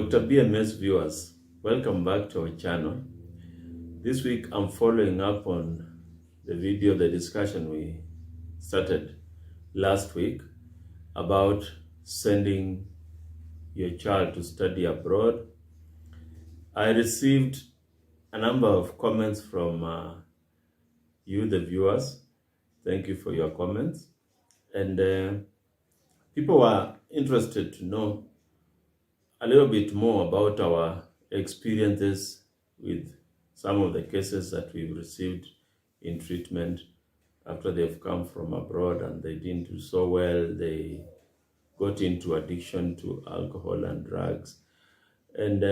Dr BMS viewers, welcome back to our channel. This week I'm following up on the discussion we started last week about sending your child to study abroad. I received a number of comments from you, the viewers. Thank you for your comments. And people were interested to know a little bit more about our experiences with some of the cases that we've received in treatment after they've come from abroad and they didn't do so well. They got into addiction to alcohol and drugs. And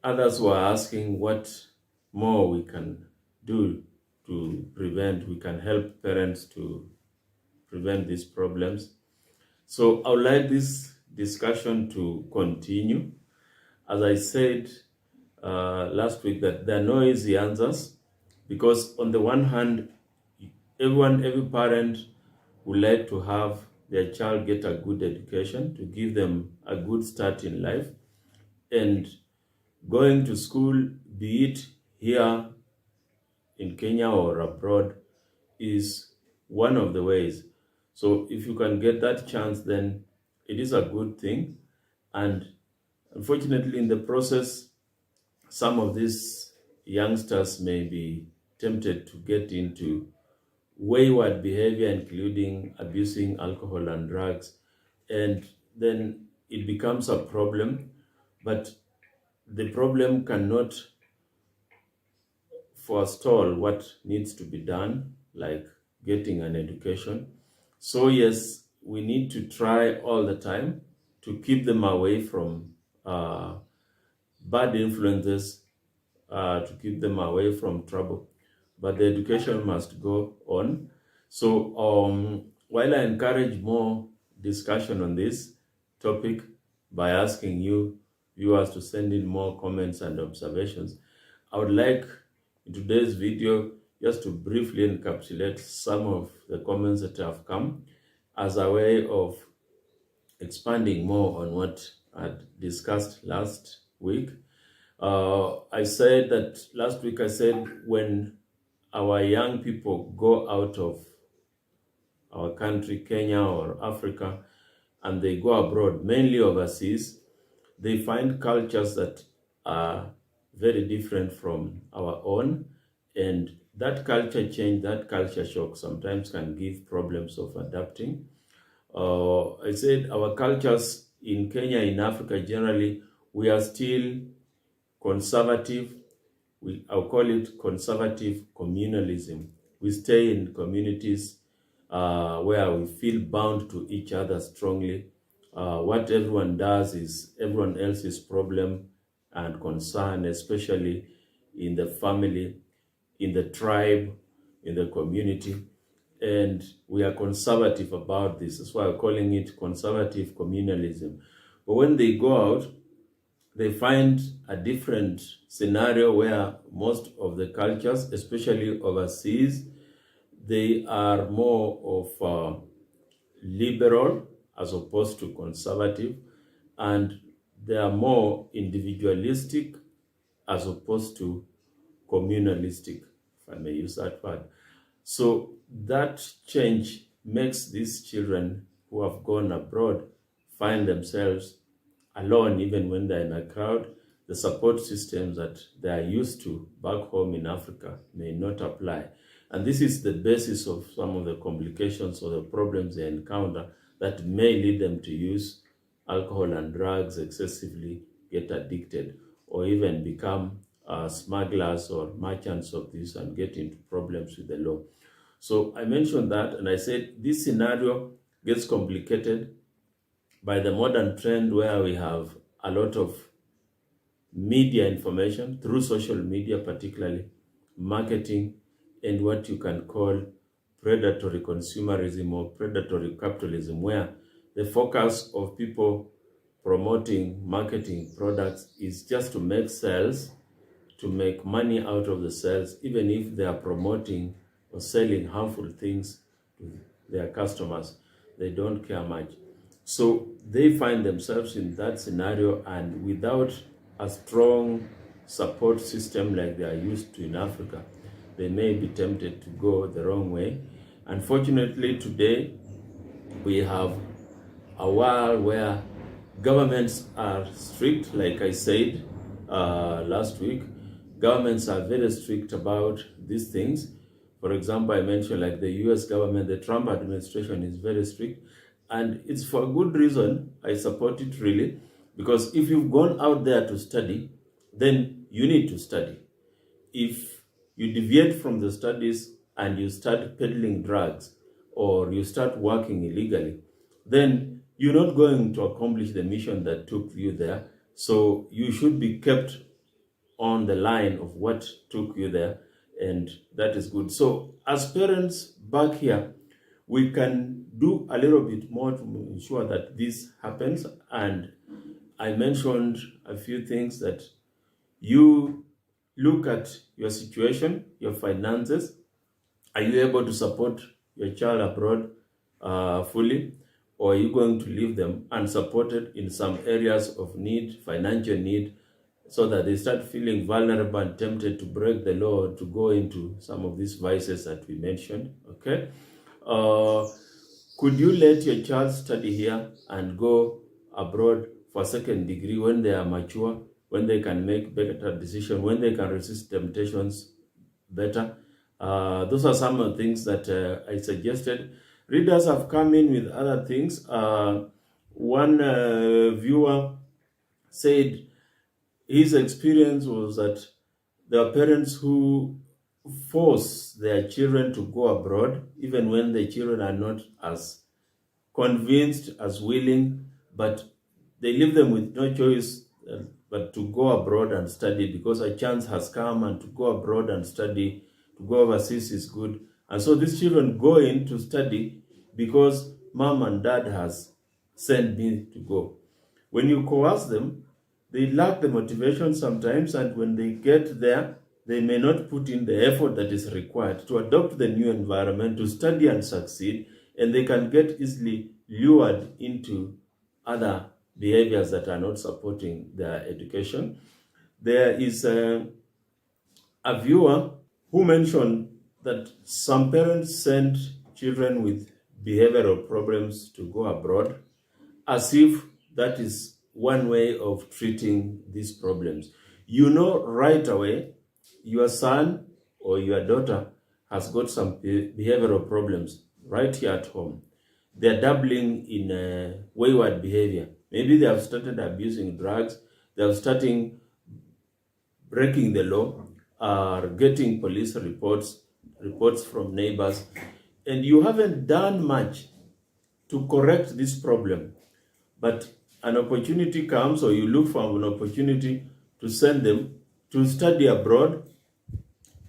others were asking what more we can do to prevent, we can help parents to prevent these problems. So I would like this discussion to continue. As I said last week, that there are no easy answers, because on the one hand, every parent would like to have their child get a good education, to give them a good start in life. And going to school, be it here in Kenya or abroad, is one of the ways. So if you can get that chance, then it is a good thing. And unfortunately, in the process, some of these youngsters may be tempted to get into wayward behavior, including abusing alcohol and drugs, and then it becomes a problem. But the problem cannot forestall what needs to be done, like getting an education. So yes, we need to try all the time to keep them away from bad influences, to keep them away from trouble. But the education must go on. So while I encourage more discussion on this topic by asking you viewers to send in more comments and observations, I would like in today's video just to briefly encapsulate some of the comments that have come as a way of expanding more on what I discussed last week. I said that last week, I said when our young people go out of our country, Kenya or Africa, and they go abroad, mainly overseas, they find cultures that are very different from our own. And that culture change, that culture shock sometimes can give problems of adapting. I said our cultures in Kenya, in Africa generally, we are still conservative. I'll call it conservative communalism. We stay in communities where we feel bound to each other strongly. What everyone does is everyone else's problem and concern, especially in the family, in the tribe, in the community. And we are conservative about this. That's why I'm calling it conservative communalism. But when they go out, they find a different scenario where most of the cultures, especially overseas, they are more of liberal as opposed to conservative, and they are more individualistic as opposed to communalistic, if I may use that word. So that change makes these children who have gone abroad find themselves alone, even when they're in a crowd. The support systems that they are used to back home in Africa may not apply. And this is the basis of some of the complications or the problems they encounter that may lead them to use alcohol and drugs excessively, get addicted, or even become smugglers or merchants of this and get into problems with the law. So I mentioned that, and I said this scenario gets complicated by the modern trend where we have a lot of media information through social media, particularly marketing, and what you can call predatory consumerism or predatory capitalism, where the focus of people promoting, marketing products is just to make sales, to make money out of the sales, even if they are promoting or selling harmful things to their customers. They don't care much. So they find themselves in that scenario, and without a strong support system like they are used to in Africa, they may be tempted to go the wrong way. Unfortunately, today we have a world where governments are strict, like I said last week. Governments are very strict about these things. For example, I mentioned like the US government, the Trump administration is very strict. And it's for a good reason. I support it really. Because if you've gone out there to study, then you need to study. If you deviate from the studies and you start peddling drugs or you start working illegally, then you're not going to accomplish the mission that took you there. So you should be kept on the line of what took you there, and that is good. So as parents back here, we can do a little bit more to ensure that this happens. And I mentioned a few things that you look at your situation, your finances. Are you able to support your child abroad fully? Or are you going to leave them unsupported in some areas of need, financial need, so that they start feeling vulnerable and tempted to break the law, to go into some of these vices that we mentioned, okay? Could you let your child study here and go abroad for a second degree when they are mature, when they can make better decisions, when they can resist temptations better? Those are some of the things that I suggested. Readers have come in with other things. One viewer said his experience was that there are parents who force their children to go abroad, even when the children are not as convinced, as willing, but they leave them with no choice but to go abroad and study, because a chance has come, and to go abroad and study, to go overseas is good. And so these children go in to study because mom and dad has sent me to go. When you coerce them, they lack the motivation sometimes, and when they get there, they may not put in the effort that is required to adopt the new environment, to study and succeed, and they can get easily lured into other behaviors that are not supporting their education. There is a viewer who mentioned that some parents send children with behavioral problems to go abroad, as if that is one way of treating these problems. You know right away your son or your daughter has got some behavioral problems right here at home. They're dabbling in wayward behavior. Maybe they have started abusing drugs, they have started breaking the law, or getting police reports from neighbors, and you haven't done much to correct this problem. But an opportunity comes, or you look for an opportunity to send them to study abroad,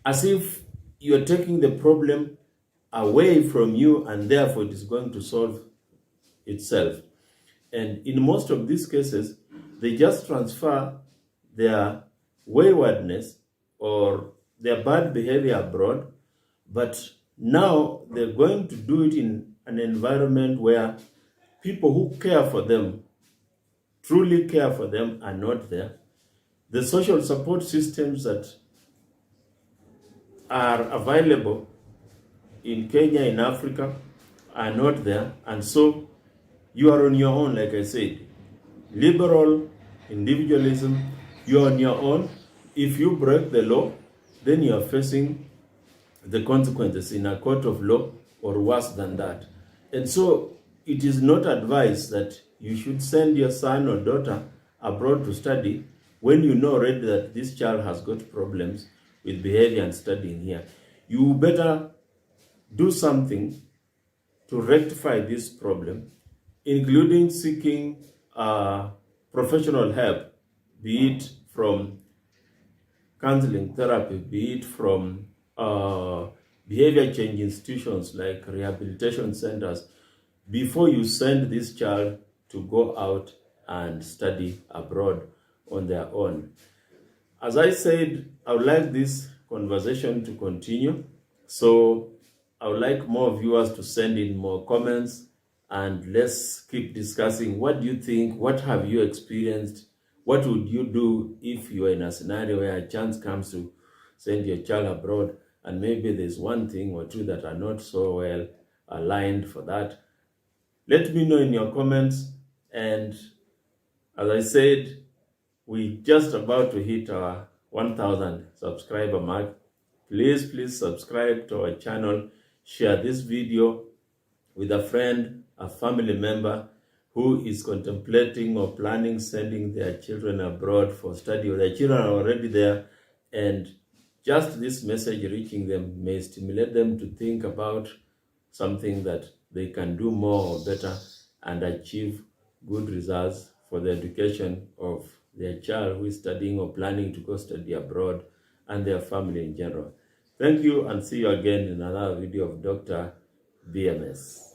as if you're taking the problem away from you, and therefore it is going to solve itself. And in most of these cases, they just transfer their waywardness or their bad behavior abroad, but now they're going to do it in an environment where people who care for them, truly care for them, are not there. The social support systems that are available in Kenya, in Africa, are not there. And so you are on your own, like I said. Liberal individualism, you are on your own. If you break the law, then you are facing the consequences in a court of law, or worse than that. And so it is not advised that you should send your son or daughter abroad to study when you know already that this child has got problems with behavior and studying here. You better do something to rectify this problem, including seeking professional help, be it from counseling therapy, be it from behavior change institutions like rehabilitation centers, before you send this child to go out and study abroad on their own. As I said, I would like this conversation to continue. So I would like more viewers to send in more comments and let's keep discussing. What do you think? What have you experienced? What would you do if you are in a scenario where a chance comes to send your child abroad, and maybe there's one thing or two that are not so well aligned for that? Let me know in your comments. And as I said, we just about to hit our 1,000 subscriber mark. Please subscribe to our channel. Share this video with a friend, a family member who is contemplating or planning sending their children abroad for study, or their children are already there, and just this message reaching them may stimulate them to think about something that they can do more or better and achieve good results for the education of their child who is studying or planning to go study abroad, and their family in general. Thank you, and see you again in another video of Dr. BMS.